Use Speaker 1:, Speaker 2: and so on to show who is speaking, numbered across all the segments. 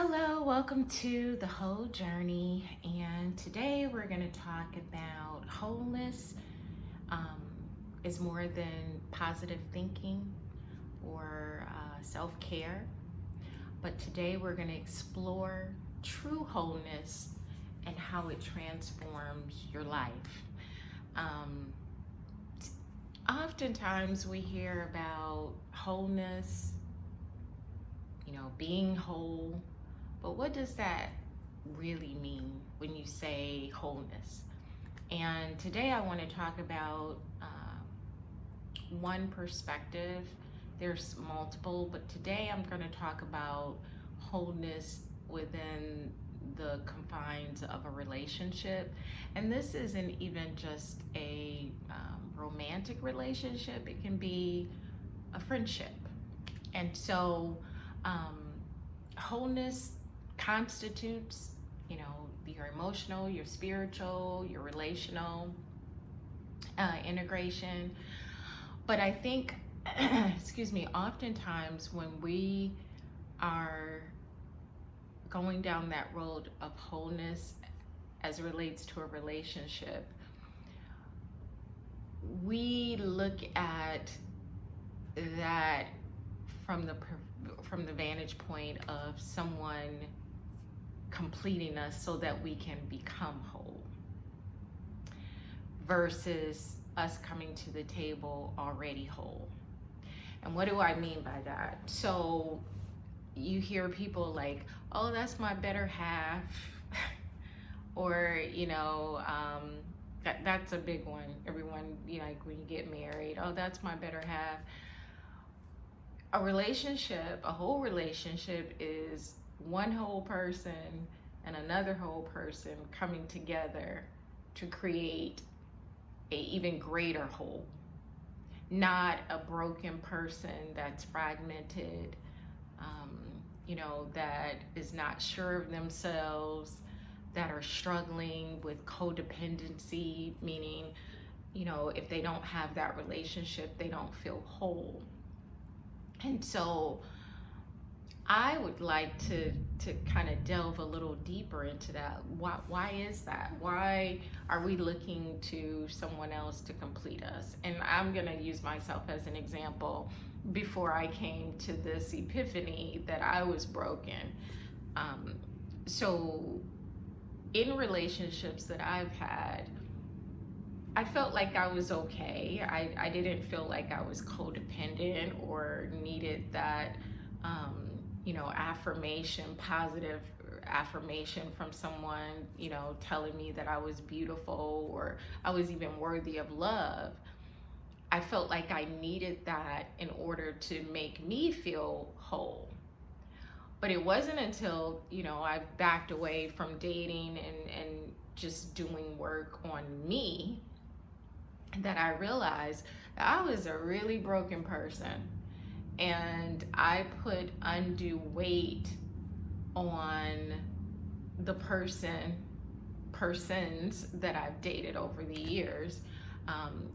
Speaker 1: Hello, welcome to the whole journey. And today we're going to talk about wholeness um, is more than positive thinking or self care. But today we're going to explore true wholeness and how it transforms your life. Um, Oftentimes we hear about wholeness, being whole. But what does that really mean when you say wholeness? And today I want to talk about one perspective. There's multiple, but today I'm going to talk about wholeness within the confines of a relationship. And this isn't even just a romantic relationship, it can be a friendship. And so, wholeness constitutes, your emotional, your spiritual, your relational integration. But I think, excuse me, oftentimes when we are going down that road of wholeness as it relates to a relationship, we look at that from the vantage point of someone completing us so that we can become whole, versus us coming to the table already whole. And what do I mean by that? So you hear people like, oh, that's my better half. Or, that's a big one. Everyone, like when you get married, oh, that's my better half. A whole relationship is one whole person and another whole person coming together to create a even greater whole. Not a broken person that's fragmented, that is not sure of themselves, that are struggling with codependency, meaning, if they don't have that relationship, they don't feel whole. And so I would like to kind of delve a little deeper into that. Why is that? Why are we looking to someone else to complete us? And I'm going to use myself as an example. Before I came to this epiphany that I was broken. So in relationships that I've had, I felt like I was okay. I didn't feel like I was codependent or needed that, affirmation, positive affirmation from someone, telling me that I was beautiful or I was even worthy of love. I felt like I needed that in order to make me feel whole. But it wasn't until, I backed away from dating and just doing work on me that I realized that I was a really broken person. And I put undue weight on the persons that I've dated over the years,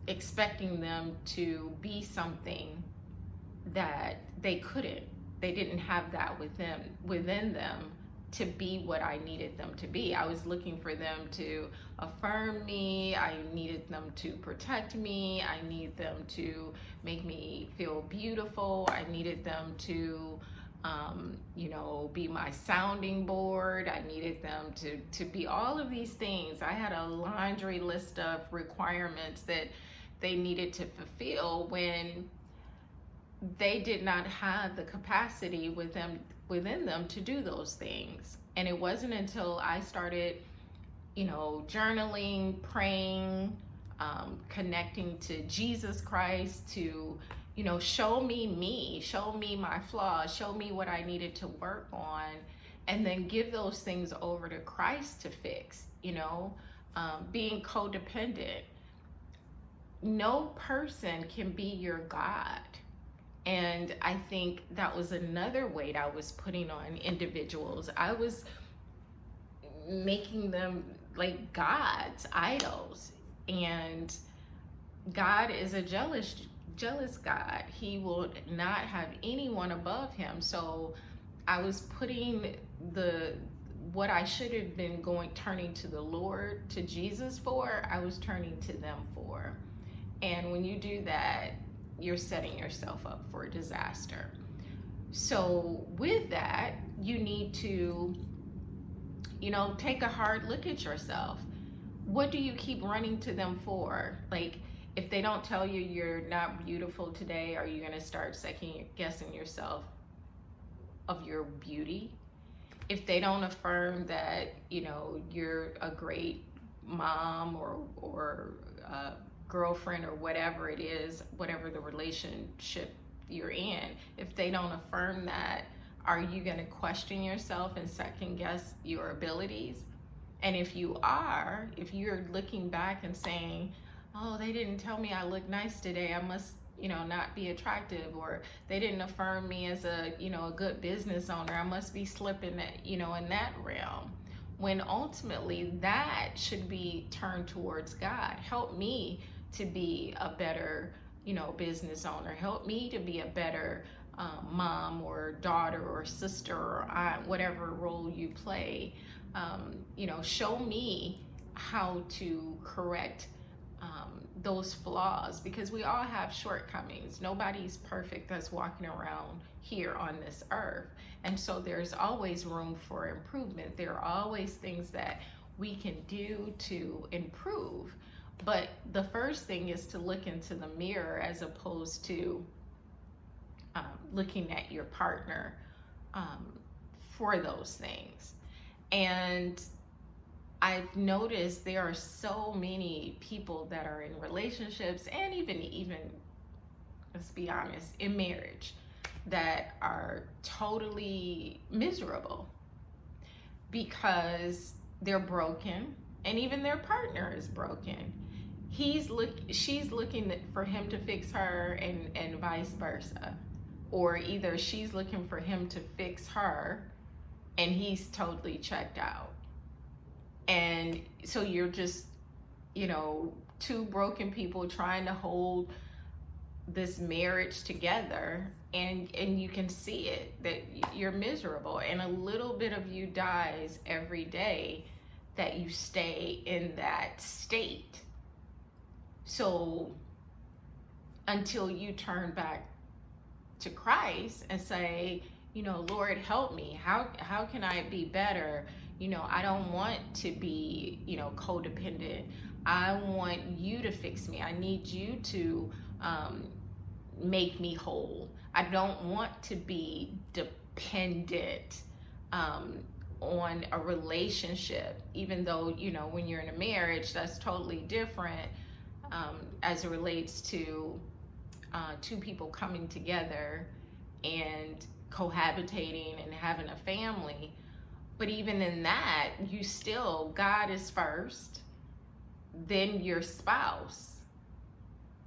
Speaker 1: expecting them to be something that they couldn't. They didn't have that within them to be what I needed them to be. I was looking for them to affirm me. I needed them to protect me. I needed them to make me feel beautiful. I needed them to, be my sounding board. I needed them to be all of these things. I had a laundry list of requirements that they needed to fulfill when they did not have the capacity within them to do those things. And it wasn't until I started, journaling, praying, connecting to Jesus Christ to, show me, show me my flaws, show me what I needed to work on, and then give those things over to Christ to fix, being codependent. No person can be your God. And I think that was another weight I was putting on individuals. I was making them like gods, idols. And God is a jealous God. He will not have anyone above him. So I was putting what I should have been turning to the Lord, to Jesus for, I was turning to them for. And when you do that, you're setting yourself up for a disaster. So with that, you need to, take a hard look at yourself. What do you keep running to them for? Like, if they don't tell you you're not beautiful today, are you going to start second guessing yourself of your beauty? If they don't affirm that, you're a great mom or girlfriend or whatever it is, whatever the relationship you're in, if they don't affirm that, are you going to question yourself and second guess your abilities? And if you're looking back and saying, oh, they didn't tell me I look nice today, I must not be attractive, or they didn't affirm me as a good business owner, I must be slipping that in that realm, when ultimately that should be turned towards God. Help me to be a better business owner. Help me to be a better mom or daughter or sister or aunt, whatever role you play. Show me how to correct those flaws, because we all have shortcomings. Nobody's perfect that's walking around here on this earth. And so there's always room for improvement. There are always things that we can do to improve. But the first thing is to look into the mirror, as opposed to looking at your partner for those things. And I've noticed there are so many people that are in relationships, and even let's be honest, in marriage, that are totally miserable because they're broken, and even their partner is broken. She's looking for him to fix her, and vice versa. Or either she's looking for him to fix her and he's totally checked out. And so you're just, two broken people trying to hold this marriage together, and you can see it, that you're miserable, and a little bit of you dies every day that you stay in that state. So until you turn back to Christ and say, Lord, help me. How can I be better? I don't want to be, codependent. I want you to fix me. I need you to make me whole. I don't want to be dependent on a relationship, even though, when you're in a marriage, that's totally different as it relates to two people coming together and cohabitating and having a family. But even in that, God is first, then your spouse,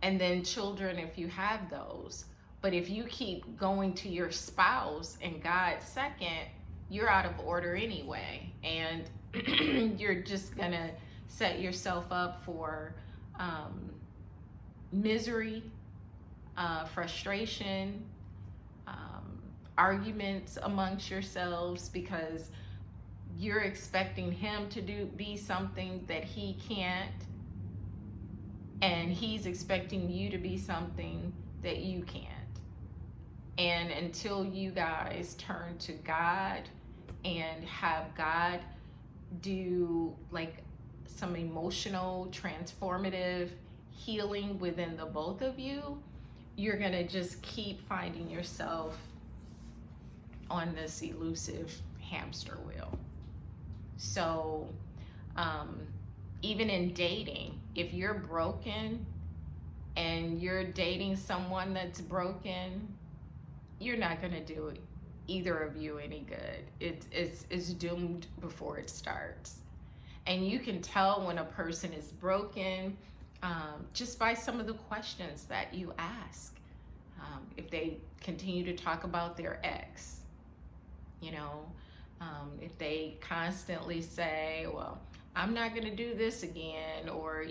Speaker 1: and then children if you have those. But if you keep going to your spouse and God second, you're out of order anyway. And you're just gonna set yourself up for misery, frustration, arguments amongst yourselves, because you're expecting him to be something that he can't, and he's expecting you to be something that you can't. And until you guys turn to God and have God do like some emotional transformative healing within the both of you, you're gonna just keep finding yourself on this elusive hamster wheel. So even in dating, if you're broken and you're dating someone that's broken, you're not gonna do either of you any good. It's doomed before it starts. And you can tell when a person is broken just by some of the questions that you ask. If they continue to talk about their ex, if they constantly say, well, I'm not gonna do this again, or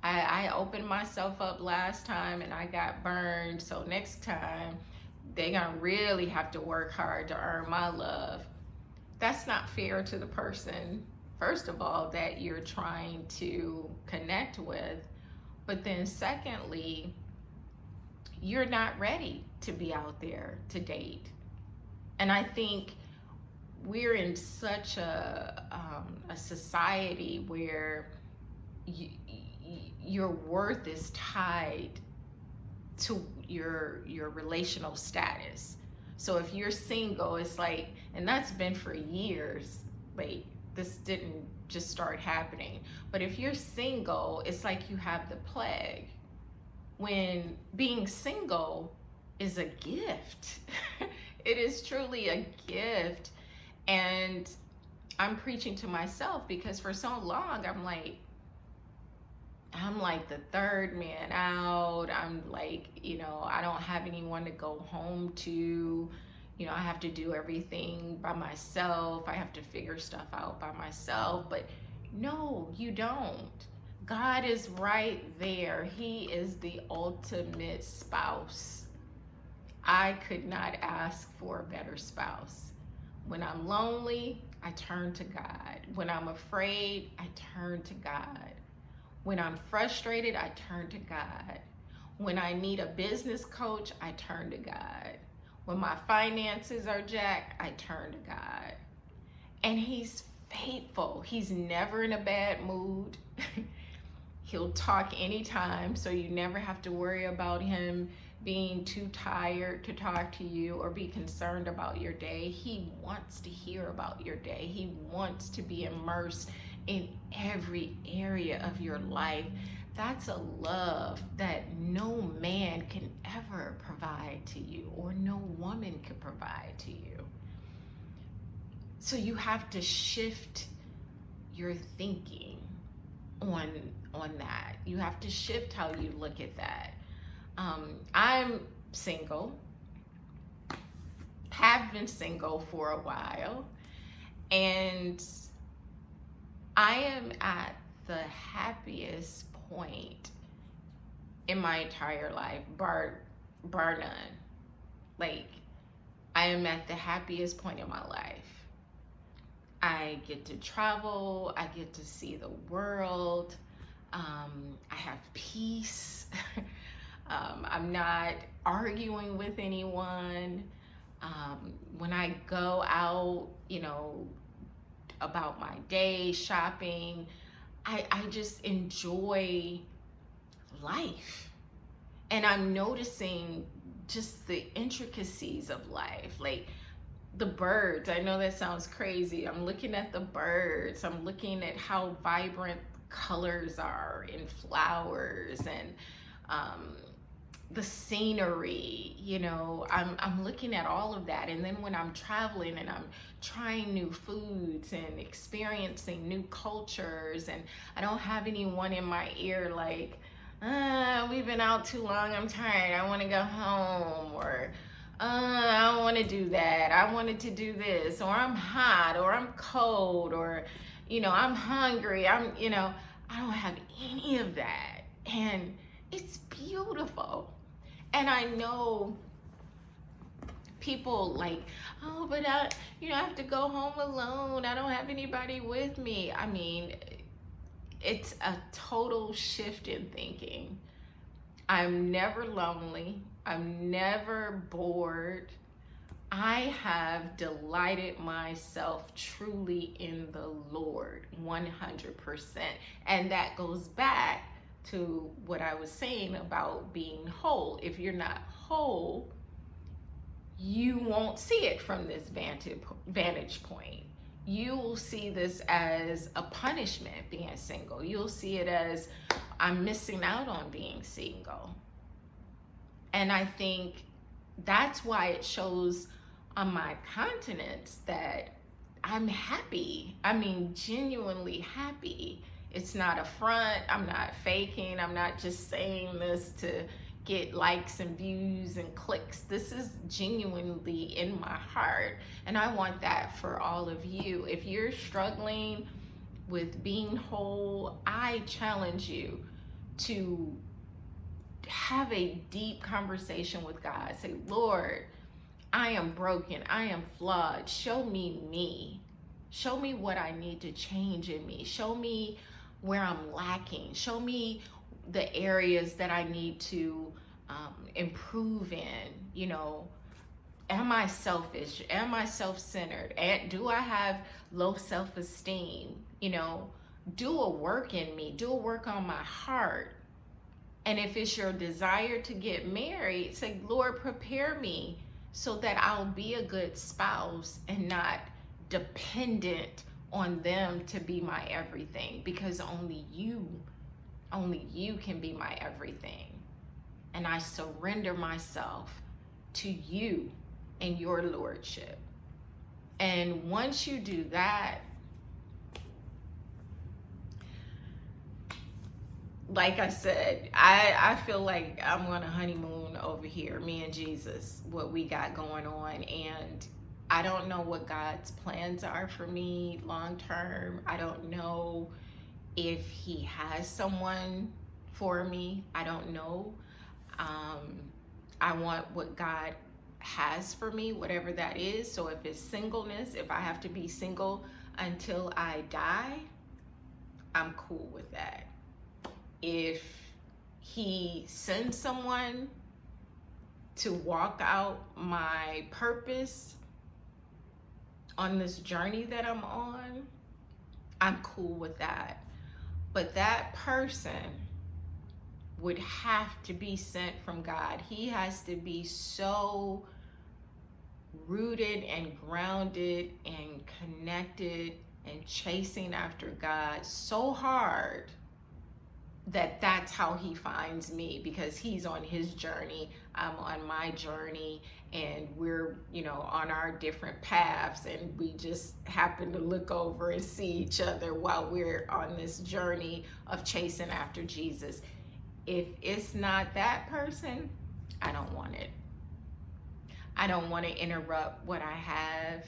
Speaker 1: I opened myself up last time and I got burned, so next time, they're gonna really have to work hard to earn my love. That's not fair to the person, first of all, that you're trying to connect with. But then secondly, you're not ready to be out there to date. And I think we're in such a society where your worth is tied to your relational status. So if you're single, it's like, and that's been for years, like this didn't just start happening. But if you're single, it's like you have the plague. When being single is a gift. It is truly a gift. And I'm preaching to myself because for so long I'm like the third man out. I'm like, I don't have anyone to go home to. I have to do everything by myself. I have to figure stuff out by myself. But no, you don't. God is right there. He is the ultimate spouse. I could not ask for a better spouse. When I'm lonely, I turn to God. When I'm afraid, I turn to God. When I'm frustrated, I turn to God. When I need a business coach, I turn to God. When my finances are jacked, I turn to God. And He's faithful. He's never in a bad mood. He'll talk anytime, so you never have to worry about Him being too tired to talk to you or be concerned about your day. He wants to hear about your day. He wants to be immersed in every area of your life. That's a love that no man can ever provide to you, or no woman can provide to you. So you have to shift your thinking on that. You have to shift how you look at that. I'm single, have been single for a while, and I am at the happiest point in my entire life, bar none. Like, I am at the happiest point in my life. I get to travel, I get to see the world, I have peace. I'm not arguing with anyone. When I go out, about my day, shopping, I just enjoy life. And I'm noticing just the intricacies of life, like the birds. I know that sounds crazy. I'm looking at the birds. I'm looking at how vibrant colors are in flowers, and the scenery, I'm looking at all of that. And then when I'm traveling and I'm trying new foods and experiencing new cultures, and I don't have anyone in my ear like, we've been out too long, I'm tired, I want to go home, or I don't want to do that, I wanted to do this, or I'm hot, or I'm cold, or I'm hungry, I don't have any of that. And it's beautiful. And I know people like, oh, but I have to go home alone, I don't have anybody with me. I mean, it's a total shift in thinking. I'm never lonely. I'm never bored. I have delighted myself truly in the Lord 100%. And that goes back to what I was saying about being whole. If you're not whole, you won't see it from this vantage point. You will see this as a punishment, being single. You'll see it as, I'm missing out on being single. And I think that's why it shows on my countenance that I'm happy. I mean, genuinely happy. It's not a front. I'm not faking. I'm not just saying this to get likes and views and clicks. This is genuinely in my heart. And I want that for all of you. If you're struggling with being whole, I challenge you to have a deep conversation with God. Say, Lord, I am broken. I am flawed. Show me me. Show me what I need to change in me. Show me where I'm lacking. Show me the areas that I need to improve in. You know, am I selfish? Am I self-centered? And do I have low self-esteem? You know, do a work in me. Do a work on my heart. And if it's your desire to get married, say, Lord, prepare me so that I'll be a good spouse and not dependent on them to be my everything, because only you can be my everything. And I surrender myself to you and your lordship. And once you do that, like I said, I feel like I'm on a honeymoon over here, me and Jesus, what we got going on. And I don't know what God's plans are for me long term. I don't know if he has someone for me. I don't know. I want what God has for me, whatever that is. So if it's singleness, if I have to be single until I die, I'm cool with that. If he sends someone to walk out my purpose on this journey that I'm on, I'm cool with that. But that person would have to be sent from God. He has to be so rooted and grounded and connected and chasing after God so hard that that's how he finds me, because he's on his journey, I'm on my journey, and we're, you know, on our different paths, and we just happen to look over and see each other while we're on this journey of chasing after Jesus. If it's not that person, I don't want it. I don't want to interrupt what I have,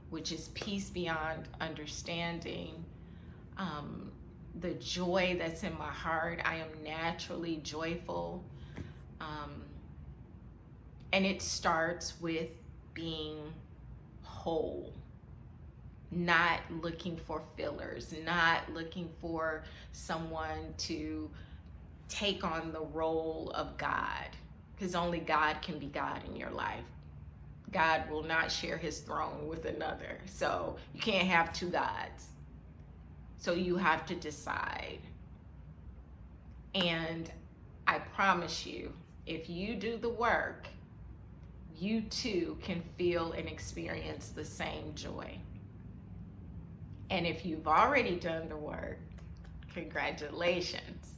Speaker 1: which is peace beyond understanding. The joy that's in my heart. I am naturally joyful. And it starts with being whole, not looking for fillers, not looking for someone to take on the role of God, because only God can be God in your life. God will not share his throne with another. So you can't have two gods. So you have to decide. And I promise you, if you do the work, you too can feel and experience the same joy. And if you've already done the work, congratulations.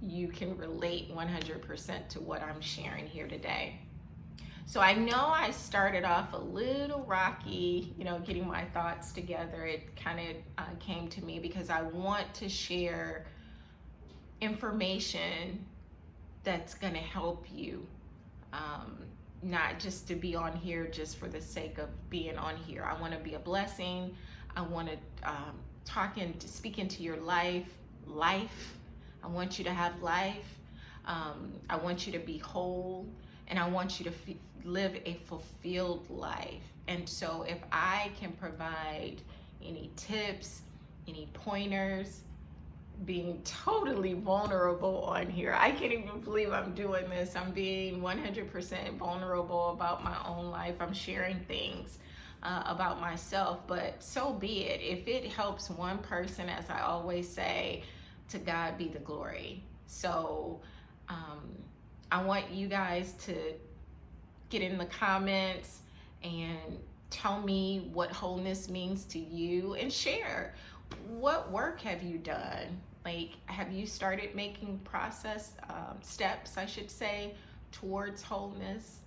Speaker 1: You can relate 100% to what I'm sharing here today. So I know I started off a little rocky, you know, getting my thoughts together. It kind of came to me because I want to share information that's going to help you, not just to be on here just for the sake of being on here. I want to be a blessing. I want to speak into your life. I want you to have life. I want you to be whole. And I want you to live a fulfilled life. And so if I can provide any tips, any pointers, being totally vulnerable on here. I can't even believe I'm doing this. I'm being 100% vulnerable about my own life. I'm sharing things about myself, but so be it. If it helps one person, as I always say, to God be the glory. So I want you guys to get in the comments and tell me what wholeness means to you, and share what work have you done. Like, have you started making steps, I should say, towards wholeness?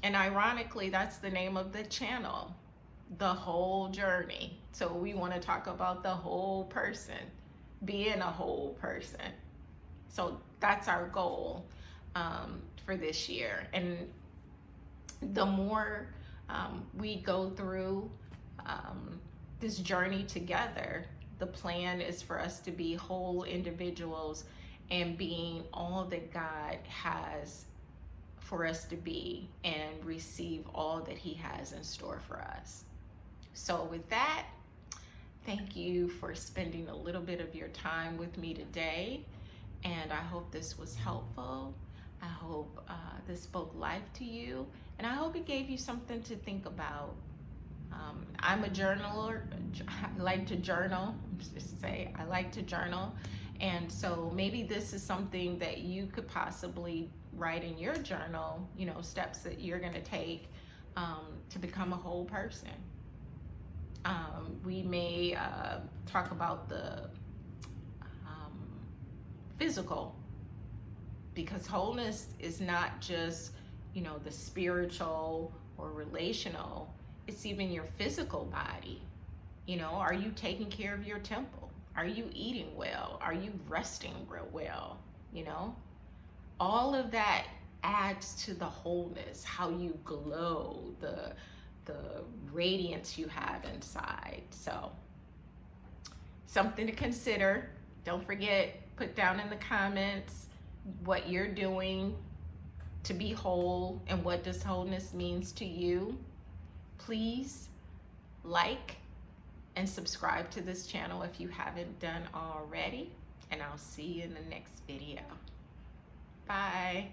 Speaker 1: And ironically, that's the name of the channel, The Whole Journey. So we want to talk about the whole person, being a whole person. So that's our goal for this year. And the more we go through this journey together, the plan is for us to be whole individuals and being all that God has for us to be and receive all that he has in store for us. So with that, thank you for spending a little bit of your time with me today, and I hope this was helpful. I hope this spoke life to you, and I hope it gave you something to think about. I'm a journaler. I like to journal. Just say I like to journal, and so maybe this is something that you could possibly write in your journal. You know, steps that you're going to take to become a whole person. We may talk about the physical, because wholeness is not just, you know, the spiritual or relational. It's even your physical body. You know, are you taking care of your temple? Are you eating well? Are you resting real well? You know, all of that adds to the wholeness, how you glow, the radiance you have inside. So something to consider. Don't forget, put down in the comments what you're doing to be whole and what does wholeness means to you. Please like and subscribe to this channel if you haven't done already, and I'll see you in the next video. Bye.